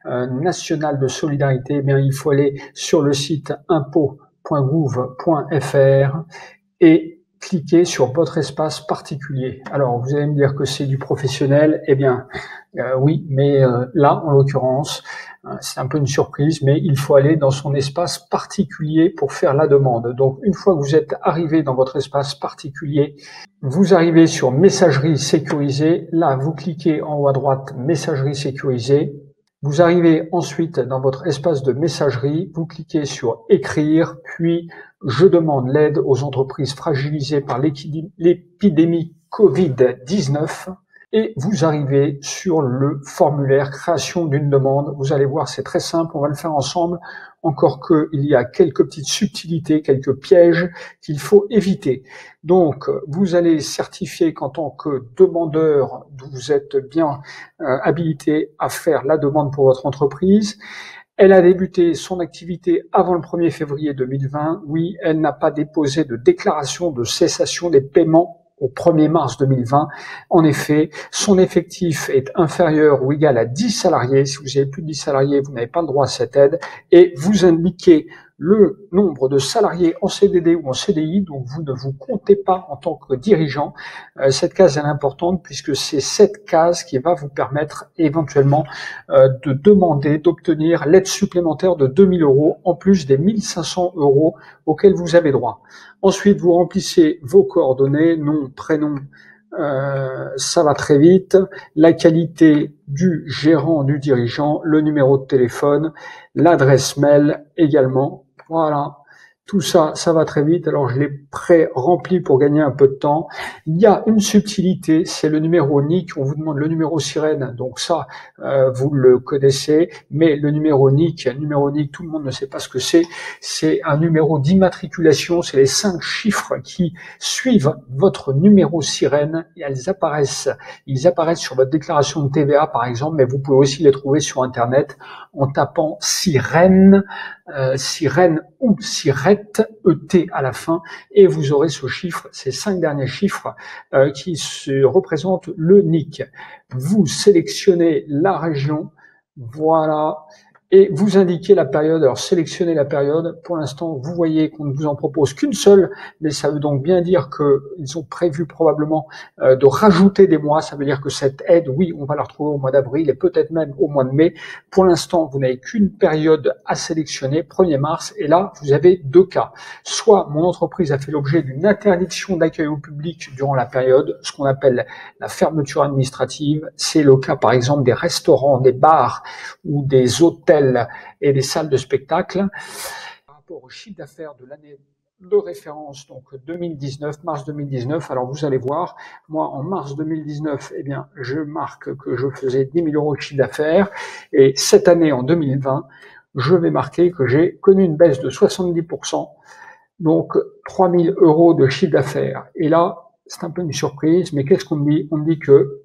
national de solidarité, eh bien, il faut aller sur le site impôts.gouv.fr et cliquer sur votre espace particulier. Alors, vous allez me dire que c'est du professionnel. Eh bien, oui, mais là, en l'occurrence, c'est un peu une surprise, mais il faut aller dans son espace particulier pour faire la demande. Donc, une fois que vous êtes arrivé dans votre espace particulier, vous arrivez sur messagerie sécurisée. Là, vous cliquez en haut à droite, messagerie sécurisée. Vous arrivez ensuite dans votre espace de messagerie, vous cliquez sur écrire, puis je demande l'aide aux entreprises fragilisées par l'épidémie Covid-19 et vous arrivez sur le formulaire création d'une demande. Vous allez voir, c'est très simple, on va le faire ensemble, encore qu'il y a quelques petites subtilités, quelques pièges qu'il faut éviter. Donc, vous allez certifier qu'en tant que demandeur, vous êtes bien habilité à faire la demande pour votre entreprise. Elle a débuté son activité avant le 1er février 2020. Oui, elle n'a pas déposé de déclaration de cessation des paiements au 1er mars 2020. En effet, son effectif est inférieur ou égal à 10 salariés. Si vous avez plus de 10 salariés, vous n'avez pas le droit à cette aide. Et vous indiquez le nombre de salariés en CDD ou en CDI, donc vous ne vous comptez pas en tant que dirigeant. Cette case est importante puisque c'est cette case qui va vous permettre éventuellement de demander, d'obtenir l'aide supplémentaire de 2 000 € en plus des 1 500 € auxquels vous avez droit. Ensuite, vous remplissez vos coordonnées, nom, prénom, ça va très vite, la qualité du gérant, du dirigeant, le numéro de téléphone, l'adresse mail également. Voilà, tout ça, ça va très vite. Alors, je l'ai pré-rempli pour gagner un peu de temps. Il y a une subtilité, c'est le numéro NIC. On vous demande le numéro sirène, donc ça, vous le connaissez. Mais le numéro NIC, tout le monde ne sait pas ce que c'est. C'est un numéro d'immatriculation. C'est les 5 chiffres qui suivent votre numéro sirène et ils apparaissent sur votre déclaration de TVA, par exemple. Mais vous pouvez aussi les trouver sur Internet en tapant sirène. Sirène ou sirette, ET à la fin, et vous aurez ce chiffre, ces 5 derniers chiffres qui se représentent le NIC. Vous sélectionnez la région, voilà, et vous indiquez la période. Alors sélectionnez la période. Pour l'instant, vous voyez qu'on ne vous en propose qu'une seule, mais ça veut donc bien dire qu'ils ont prévu probablement de rajouter des mois. Ça veut dire que cette aide, oui, on va la retrouver au mois d'avril et peut-être même au mois de mai. Pour l'instant, vous n'avez qu'une période à sélectionner, 1er mars, et là, vous avez 2 cas. Soit mon entreprise a fait l'objet d'une interdiction d'accueil au public durant la période, ce qu'on appelle la fermeture administrative. C'est le cas, par exemple, des restaurants, des bars ou des hôtels et des salles de spectacle. Par rapport au chiffre d'affaires de l'année de référence, donc 2019, mars 2019, alors vous allez voir, moi en mars 2019, eh bien, je marque que je faisais 10 000 € de chiffre d'affaires, et cette année, en 2020, je vais marquer que j'ai connu une baisse de 70%, donc 3 000 € de chiffre d'affaires. Et là, c'est un peu une surprise, mais qu'est-ce qu'on me dit? On me dit que,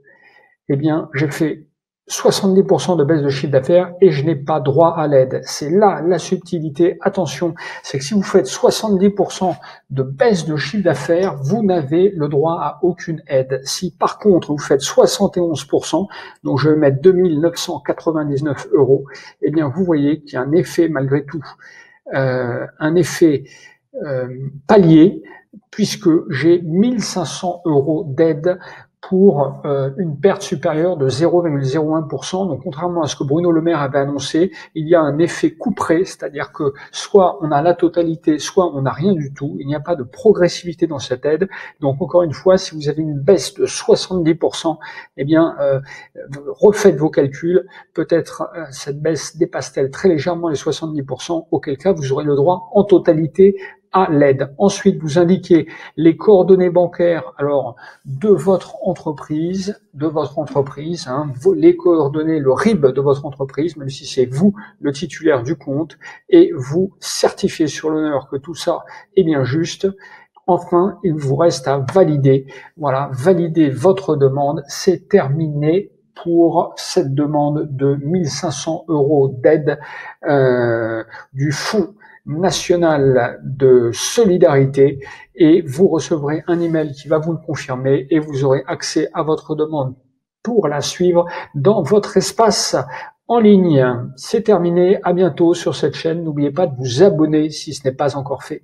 eh bien, j'ai fait 70% de baisse de chiffre d'affaires et je n'ai pas droit à l'aide. C'est là la subtilité. Attention, c'est que si vous faites 70% de baisse de chiffre d'affaires, vous n'avez le droit à aucune aide. Si par contre vous faites 71%, donc je vais mettre 2 999 €, eh bien vous voyez qu'il y a un effet malgré tout, un effet palier, puisque j'ai 1 500 € d'aide pour une perte supérieure de 0,01%. Donc, contrairement à ce que Bruno Le Maire avait annoncé, il y a un effet couperet, c'est-à-dire que soit on a la totalité, soit on n'a rien du tout. Il n'y a pas de progressivité dans cette aide. Donc, encore une fois, si vous avez une baisse de 70%, eh bien, refaites vos calculs. Peut-être cette baisse dépasse-t-elle très légèrement les 70%, auquel cas vous aurez le droit en totalité à l'aide. Ensuite, vous indiquez les coordonnées bancaires, alors de votre entreprise, les coordonnées, le RIB de votre entreprise, même si c'est vous le titulaire du compte, et vous certifiez sur l'honneur que tout ça est bien juste. Enfin, il vous reste à valider. Voilà, valider votre demande, c'est terminé pour cette demande de 1 500 € d'aide du Fonds national de solidarité, et vous recevrez un email qui va vous le confirmer et vous aurez accès à votre demande pour la suivre dans votre espace en ligne. C'est terminé. À bientôt sur cette chaîne. N'oubliez pas de vous abonner si ce n'est pas encore fait.